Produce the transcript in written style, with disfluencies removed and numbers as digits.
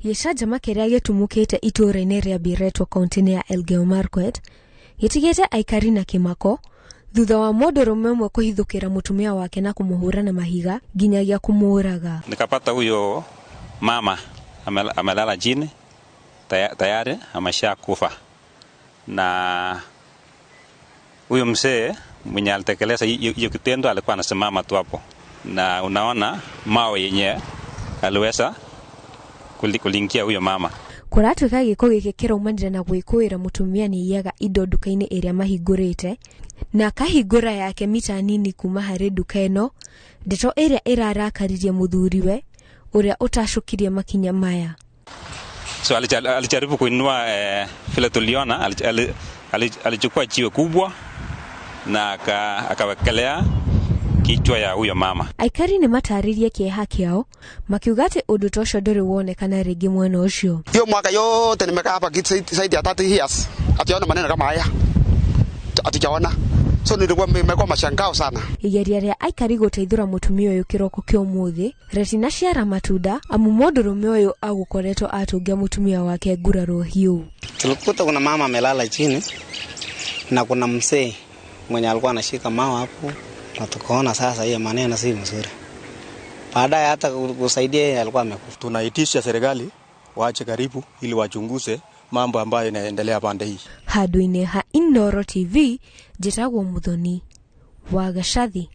Yeshaja makeria getumukite itura-ini ria Biretwa kaunti ya Elgeyo Marakwet yitigete aikari na kimako thutha wa mũndũrũme ũmwe kũhithũkĩra mutumia wake na kumuhura na mahiga nginyagia kumuuraga. Nikapata huyo mama amelala chini tayari ameshakufa, na huyo mzee mwenye alitekeleza hiyo kitendo alikuwa anasimama tu hapo, na unaona mawe yenye aliweza kulingia huyo mama. Kuratuika giko giki kiraumanire na gwikuira mutumia ni iyaga indo duka-ini iria mahingurite na kahingura yake mita nini kuma hari duka ino, ndeto iria irarakaririe muthuriwe uria utashukirie makinya maya. So alijaribu kuinua vile tuliona, alichukua jiwe kubwa na akawekelea kichwa ya huyo mama. Aikari ni mataririe kieha kiao makiuga ati undu tocio nduri wonekana ringi mwena ucio. Hiyo mwaka yote nimekaa hapa zaidi ya 30 years ationa maneno kama haya atijaona, so nimekuwa mashangao sana. Igeria ria aikari guteithura mutumia uyu kiroko kio muthi retina ciara matunda amu mũndũrũme uyu agukoretwo atungia mutumia wake nguraro hiu. Tulikuta kuna mama amelala chini na kuna mzee mwenye alikuwa anashika mawe hapo, na tukaona sasa hiyo maneno si mzuri. Baadaye hata kusaidia alikuwa amekufa. Tunaitisha serikali waache karibu ili wachunguze mambo ambayo yanaendelea pande hii. Handũ-inĩ ha Inooro TV, njĩtagwo Muthoni wa Gacathi.